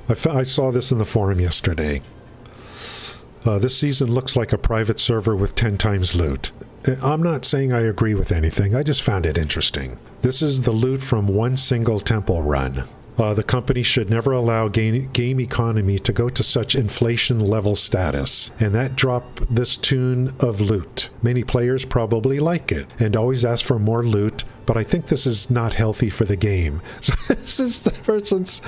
I saw this in the forum yesterday. This season looks like a private server with 10 times loot. I'm not saying I agree with anything. I just found it interesting. This is the loot from one single temple run. The company should never allow game economy to go to such inflation level status, and that drop this tune of loot. Many players probably like it and always ask for more loot, but I think this is not healthy for the game. So this is the person's,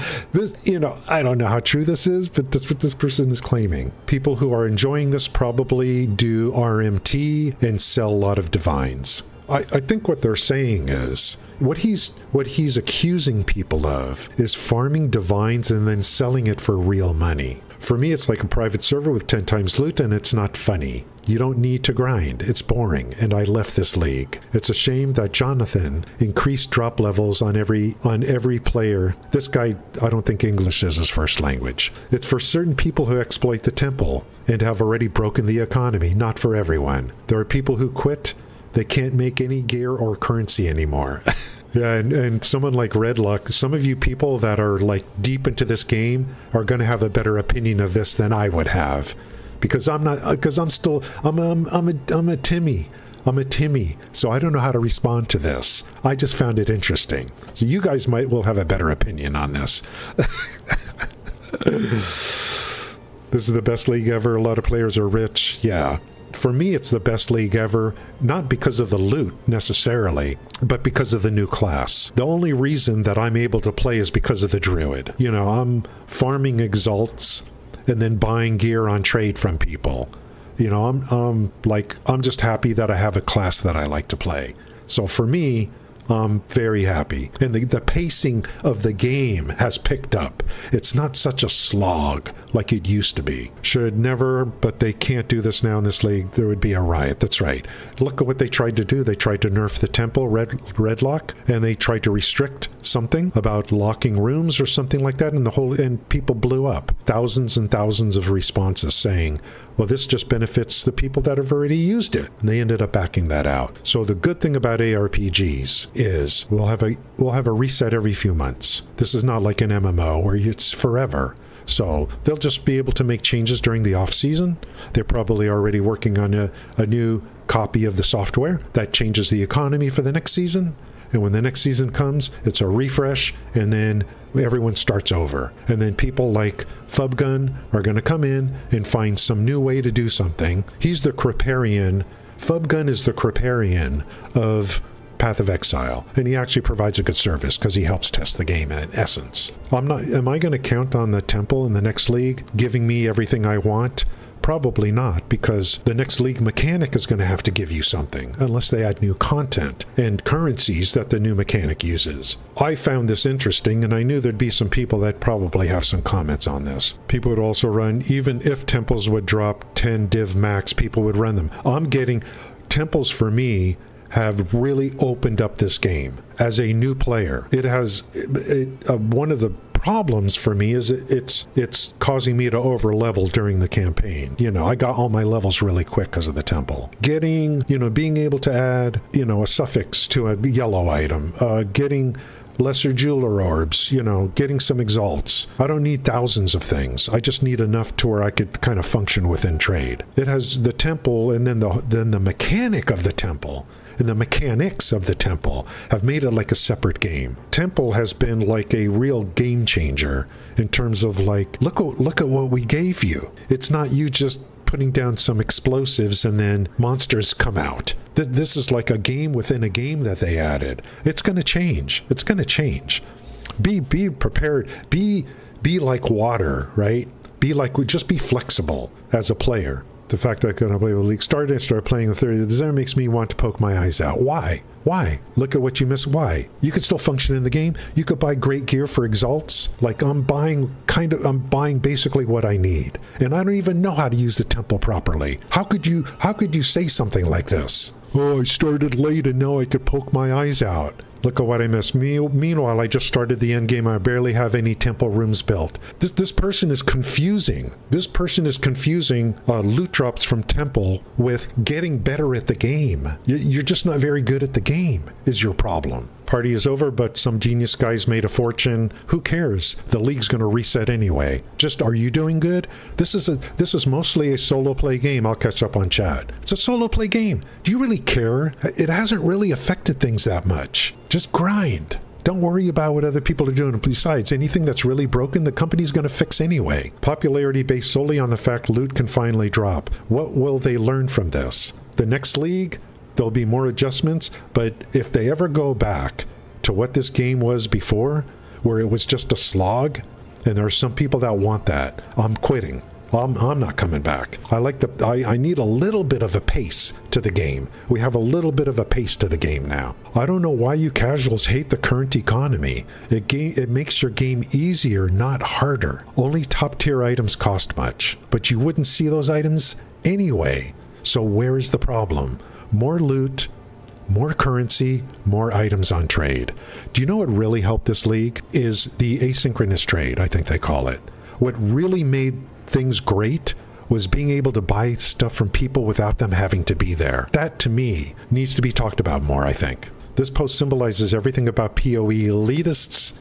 I don't know how true this is, but that's what this person is claiming. People who are enjoying this probably do RMT and sell a lot of divines. I think what they're saying is, what he's accusing people of is farming divines and then selling it for real money. For me, it's like a private server with 10 times loot, and it's not funny. You don't need to grind. It's boring, and I left this league. It's a shame that Jonathan increased drop levels on every player. This guy, I don't think English is his first language. It's for certain people who exploit the temple and have already broken the economy, not for everyone. There are people who quit. They can't make any gear or currency anymore. Yeah, and someone like Redlock, some of you people that are like deep into this game are going to have a better opinion of this than I would have, because I'm a Timmy. I'm a Timmy, so I don't know how to respond to this. I just found it interesting. So you guys will have a better opinion on this. This is the best league ever. A lot of players are rich. Yeah. For me, it's the best league ever, not because of the loot necessarily, but because of the new class. The only reason that I'm able to play is because of the druid. I'm farming exalts and then buying gear on trade from people. I'm just happy that I have a class that I like to play. So for me, I'm very happy. And the pacing of the game has picked up. It's not such a slog like it used to be. Should never, but they can't do this now in this league. There would be a riot. That's right. Look at what they tried to do. They tried to nerf the temple, Redlock, and they tried to restrict something about locking rooms or something like that, and people blew up. Thousands and thousands of responses saying, well, this just benefits the people that have already used it. And they ended up backing that out. So the good thing about ARPGs is we'll have a reset every few months. This is not like an MMO where it's forever. So they'll just be able to make changes during the off season. They're probably already working on a new copy of the software that changes the economy for the next season. And when the next season comes, it's a refresh, and then everyone starts over. And then people like Fubgun are going to come in and find some new way to do something. He's the Creparian. Fubgun is the Creparian of Path of Exile, and he actually provides a good service because he helps test the game in essence. Am I going to count on the temple in the next league giving me everything I want? Probably not, because the next league mechanic is going to have to give you something, unless they add new content and currencies that the new mechanic uses. I found this interesting, and I knew there'd be some people that probably have some comments on this. People would also run, even if temples would drop 10 div max, people would run them. Temples for me have really opened up this game as a new player. It has one of the problems for me is it's causing me to over level during the campaign. I got all my levels really quick because of the temple. Being able to add, a suffix to a yellow item, getting lesser jeweler orbs, getting some exalts. I don't need thousands of things. I just need enough to where I could kind of function within trade. It has the temple, and then the mechanic of the temple and the mechanics of the temple have made it like a separate game. Temple has been like a real game changer in terms of like, look at what we gave you. It's not you just putting down some explosives and then monsters come out. This is like a game within a game that they added. It's going to change. It's going to change. Be prepared. Be like water, right? Just be flexible as a player. The fact that I couldn't play with League started, I started playing the 30. The design makes me want to poke my eyes out. Why? Look at what you missed. Why? You could still function in the game. You could buy great gear for exalts. Like I'm buying basically what I need. And I don't even know how to use the temple properly. How could you say something like this? Oh, I started late and now I could poke my eyes out. Look at what I missed. Meanwhile, I just started the end game. I barely have any temple rooms built. This person is confusing. This person is confusing loot drops from temple with getting better at the game. You're just not very good at the game is your problem. Party is over, but some genius guys made a fortune. Who cares? The league's going to reset anyway. Just, are you doing good? This is mostly a solo play game. I'll catch up on chat. It's a solo play game. Do you really care? It hasn't really affected things that much. Just grind. Don't worry about what other people are doing. Besides, anything that's really broken, the company's going to fix anyway. Popularity based solely on the fact loot can finally drop. What will they learn from this? The next league? There'll be more adjustments, but if they ever go back to what this game was before, where it was just a slog, and there are some people that want that, I'm quitting. I'm not coming back. I need a little bit of a pace to the game. We have a little bit of a pace to the game now. I don't know why you casuals hate the current economy. It makes your game easier, not harder. Only top tier items cost much, but you wouldn't see those items anyway. So where is the problem? More loot, more currency, more items on trade. Do you know what really helped this league? Is the asynchronous trade, I think they call it. What really made things great was being able to buy stuff from people without them having to be there. That, to me, needs to be talked about more, I think. This post symbolizes everything about POE elitists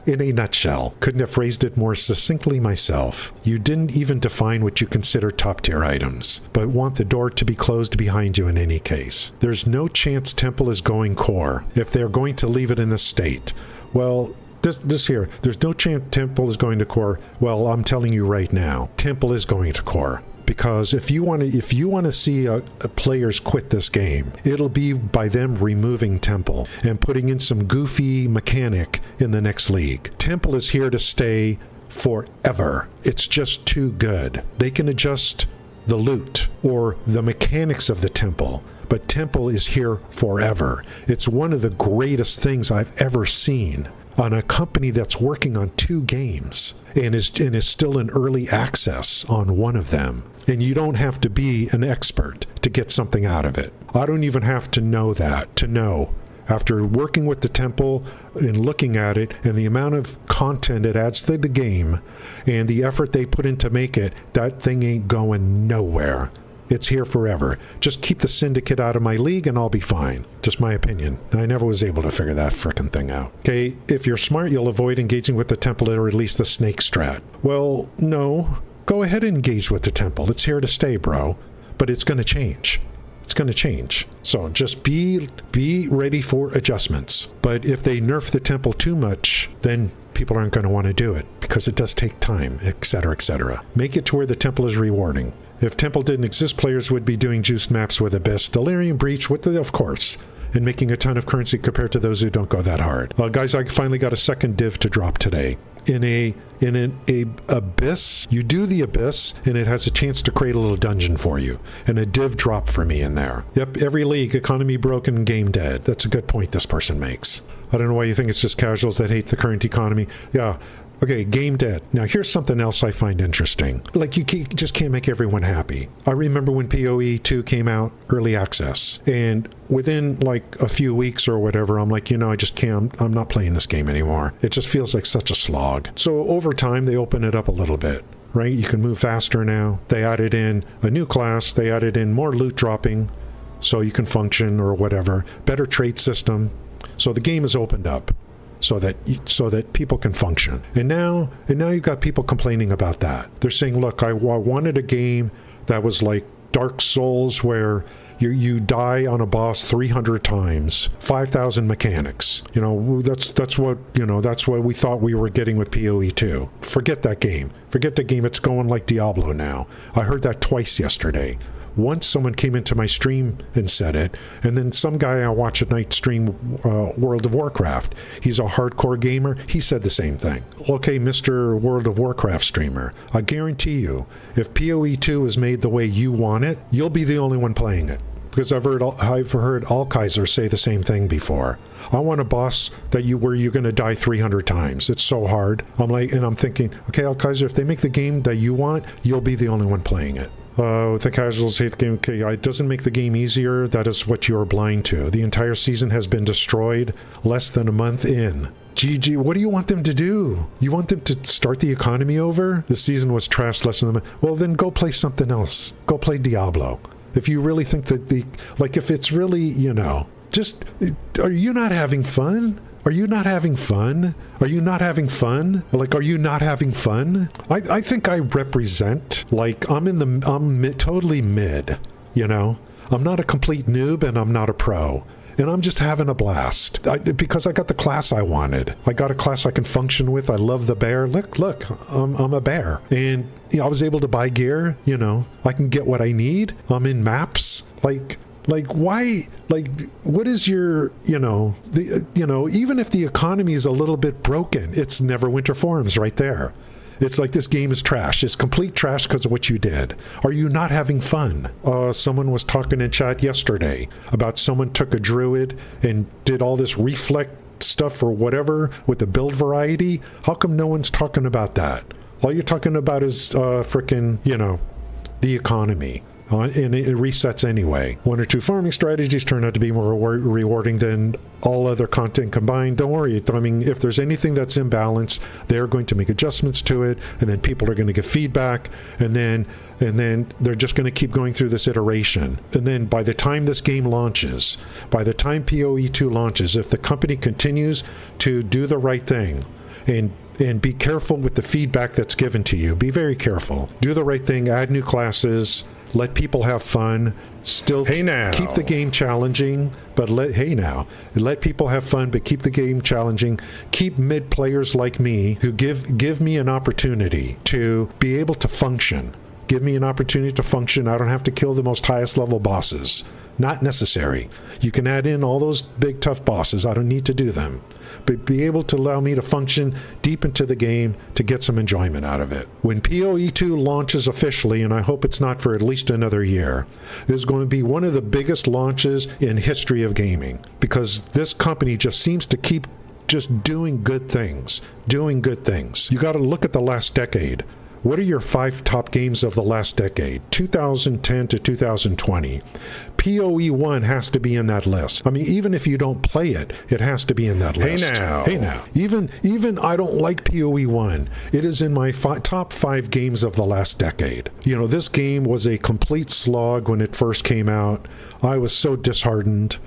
in a nutshell. Couldn't have phrased it more succinctly myself. You didn't even define what you consider top tier items, but want the door to be closed behind you in any case. There's no chance Temple is going core if they're going to leave it in this state. Well, this here, there's no chance Temple is going to core. Well, I'm telling you right now, Temple is going to core. Because if you want to see players quit this game, it'll be by them removing Temple and putting in some goofy mechanic in the next league. Temple is here to stay forever. It's just too good. They can adjust the loot or the mechanics of the Temple, but Temple is here forever. It's one of the greatest things I've ever seen on a company that's working on 2 games and is still in early access on one of them. And you don't have to be an expert to get something out of it. I don't even have to know that to know. After working with the Temple and looking at it and the amount of content it adds to the game and the effort they put in to make it, that thing ain't going nowhere. It's here forever. Just keep the Syndicate out of my league and I'll be fine. Just my opinion. I never was able to figure that frickin' thing out. Okay, if you're smart, you'll avoid engaging with the Temple or at least the Snake strat. Well, no. Go ahead and engage with the Temple. It's here to stay, bro. But it's going to change. It's going to change. So just be ready for adjustments. But if they nerf the Temple too much, then people aren't going to want to do it because it does take time, etc., etc. Make it to where the Temple is rewarding. If Temple didn't exist, players would be doing juiced maps with Abyss, Delirium Breach, of course, and making a ton of currency compared to those who don't go that hard. Guys, I finally got a second div to drop today. In an Abyss, you do the Abyss, and it has a chance to create a little dungeon for you. And a div dropped for me in there. Yep, every league, economy broken, game dead. That's a good point this person makes. I don't know why you think it's just casuals that hate the current economy. Yeah. Okay, game dead. Now, here's something else I find interesting. Like, you just can't make everyone happy. I remember when POE 2 came out, early access, and within, like, a few weeks or whatever, I'm like, I just can't, I'm not playing this game anymore. It just feels like such a slog. So, over time, they open it up a little bit, right? You can move faster now. They added in a new class. They added in more loot dropping, so you can function or whatever. Better trade system. So, the game is opened up. So that people can function. And now you've got people complaining about that. They're saying, look, I wanted a game that was like Dark Souls where you die on a boss 300 times, 5,000 mechanics. That's what we thought we were getting with POE 2. Forget that game. Forget the game. It's going like Diablo now. I heard that twice yesterday. Once someone came into my stream and said it, and then some guy I watch at night stream World of Warcraft. He's a hardcore gamer. He said the same thing. Okay, Mr. World of Warcraft streamer, I guarantee you, if PoE 2 is made the way you want it, you'll be the only one playing it. Because I've heard Alkaiser say the same thing before. I want a boss where you're going to die 300 times. It's so hard. I'm thinking, okay, Alkaiser, if they make the game that you want, you'll be the only one playing it. The casuals hate the game. Okay, it doesn't make the game easier. That is what you're blind to. The entire season has been destroyed less than a month in. GG, what do you want them to do? You want them to start the economy over? The season was trashed less than a month. Well, then go play something else. Go play Diablo. If you really think that if it's really, Just, are you not having fun? Are you not having fun? Are you not having fun? Like, are you not having fun? I think I represent, like, totally mid, you know? I'm not a complete noob and I'm not a pro. And I'm just having a blast because I got the class I wanted. I got a class I can function with. I love the bear. Look, I'm a bear. And you know, I was able to buy gear, you know. I can get what I need. I'm in maps. Like why, like, what is your, even if the economy is a little bit broken, it's Neverwinter Forums right there. It's like, this game is trash. It's complete trash because of what you did. Are you not having fun? Someone was talking in chat yesterday about someone took a druid and did all this reflect stuff or whatever with the build variety. How come no one's talking about that? All you're talking about is frickin', the economy. And it resets anyway. 1 or 2 farming strategies turn out to be more rewarding than all other content combined. Don't worry. I mean, if there's anything that's imbalanced, they're going to make adjustments to it, and then people are going to give feedback, and then they're just going to keep going through this iteration. And then by the time this game launches, by the time POE 2 launches, if the company continues to do the right thing and be careful with the feedback that's given to you, be very careful. Do the right thing, add new classes, let people have fun, still keep the game challenging, but let people have fun, but keep the game challenging. Keep mid players like me who give me an opportunity to be able to function. Give me an opportunity to function. I don't have to kill the most highest level bosses. Not necessary. You can add in all those big tough bosses. I don't need to do them. But be able to allow me to function deep into the game to get some enjoyment out of it. When POE 2 launches officially, and I hope it's not for at least another year, this is going to be one of the biggest launches in history of gaming, because this company just seems to keep just doing good things. You got to look at the last decade. What are your 5 top games of the last decade? 2010 to 2020. POE 1 has to be in that list. I mean, even if you don't play it, it has to be in that list. Hey now. Even I don't like POE 1. It is in my top 5 games of the last decade. This game was a complete slog when it first came out. I was so disheartened,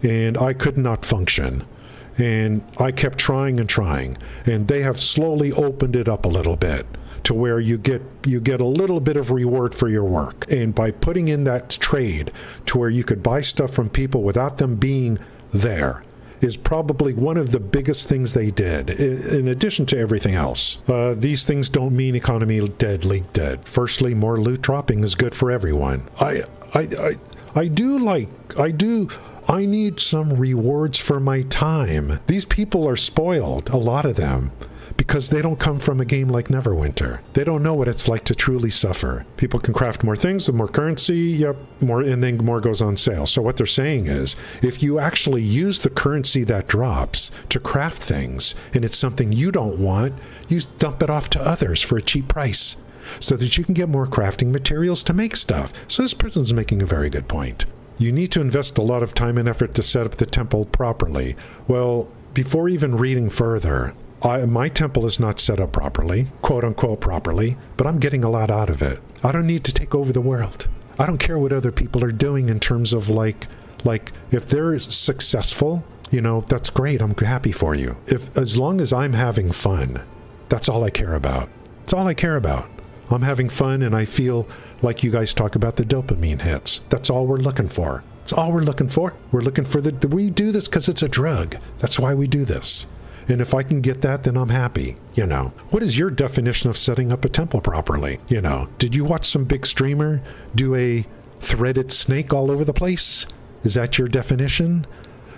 and I could not function. And I kept trying, and they have slowly opened it up a little bit to where you get a little bit of reward for your work. And by putting in that trade to where you could buy stuff from people without them being there is probably one of the biggest things they did, in addition to everything else. These things don't mean economy dead, league dead. Firstly, more loot dropping is good for everyone. I need some rewards for my time. These people are spoiled, a lot of them, because they don't come from a game like Neverwinter. They don't know what it's like to truly suffer. People can craft more things with more currency, more, and then more goes on sale. So what they're saying is, if you actually use the currency that drops to craft things, and it's something you don't want, you dump it off to others for a cheap price, so that you can get more crafting materials to make stuff. So this person's making a very good point. You need to invest a lot of time and effort to set up the temple properly. Well, before even reading further, my temple is not set up properly, quote unquote properly, but I'm getting a lot out of it. I don't need to take over the world. I don't care what other people are doing in terms of like if they're successful, that's great. I'm happy for you. As long as I'm having fun, that's all I care about. It's all I care about. I'm having fun, and I feel like you guys talk about the dopamine hits. That's all we're looking for. It's all we're looking for. We're looking for we do this because it's a drug. That's why we do this. And if I can get that, then I'm happy, What is your definition of setting up a temple properly? Did you watch some big streamer do a threaded snake all over the place? Is that your definition?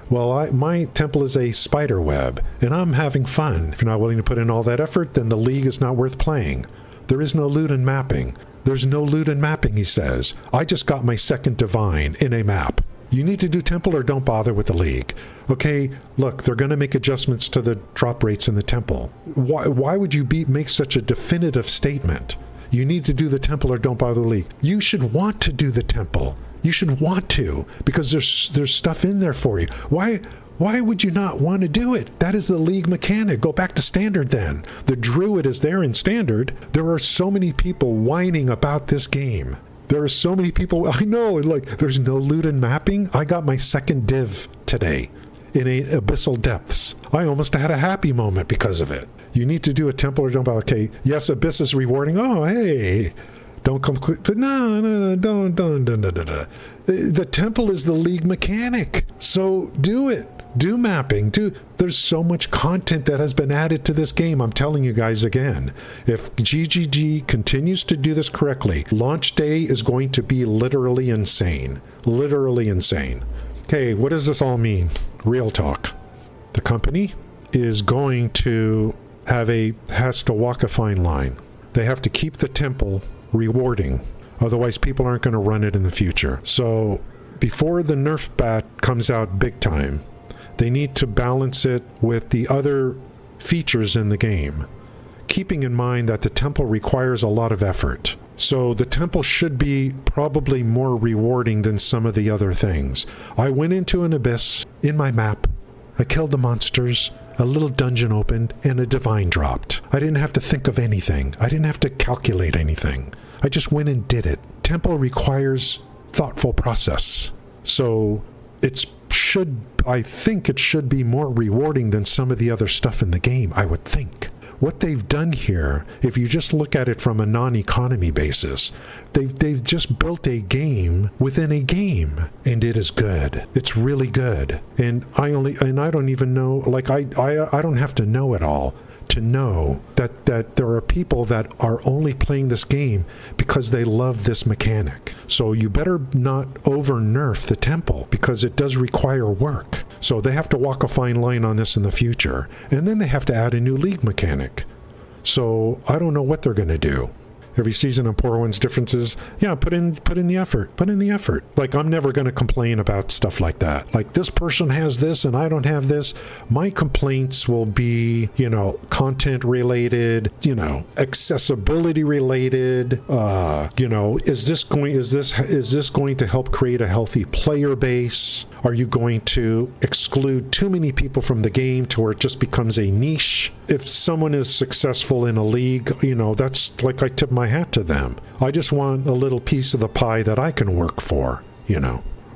Well, my temple is a spider web, and I'm having fun. If you're not willing to put in all that effort, then the league is not worth playing. There is no loot in mapping. There's no loot in mapping, he says. I just got my second divine in a map. You need to do temple or don't bother with the league. Okay, look, they're going to make adjustments to the drop rates in the temple. Why would you make such a definitive statement? You need to do the temple or don't bother the league. You should want to do the temple. You should want to, because there's stuff in there for you. Why would you not want to do it? That is the league mechanic. Go back to standard then. The druid is there in standard. There are so many people whining about this game There are so many people, I know, and like, there's no loot and mapping. I got my second div today in a Abyssal Depths. I almost had a happy moment because of it. You need to do a temple or don't. Okay, yes, Abyss is rewarding. Oh, hey, don't come. No, don't. The temple is the league mechanic, so do it. Do mapping. There's so much content that has been added to this game. I'm telling you guys again, if GGG continues to do this correctly, launch day is going to be literally insane. Literally insane. Okay, what does this all mean? Real talk. The company is going to has to walk a fine line. They have to keep the temple rewarding. Otherwise, people aren't going to run it in the future. So before the nerf bat comes out big time, they need to balance it with the other features in the game, keeping in mind that the temple requires a lot of effort. So the temple should be probably more rewarding than some of the other things. I went into an abyss in my map. I killed the monsters, a little dungeon opened, and a divine dropped. I didn't have to think of anything. I didn't have to calculate anything. I just went and did it. Temple requires thoughtful process. So I think it should be more rewarding than some of the other stuff in the game, I would think. What they've done here, if you just look at it from a non-economy basis, they've just built a game within a game, and it is good. It's really good. And I don't even know, like I don't have to know it all to know that there are people that are only playing this game because they love this mechanic. So you better not over nerf the temple because it does require work. So they have to walk a fine line on this in the future. And then they have to add a new league mechanic. So I don't know what they're going to do. Every season on Poor One's differences, yeah, put in the effort. Put in the effort. Like, I'm never going to complain about stuff like that. Like, this person has this and I don't have this. My complaints will be, content related, accessibility related. Is this going to help create a healthy player base? Are you going to exclude too many people from the game to where it just becomes a niche? If someone is successful in a league, that's like I tip my hat to them. I just want a little piece of the pie that I can work for,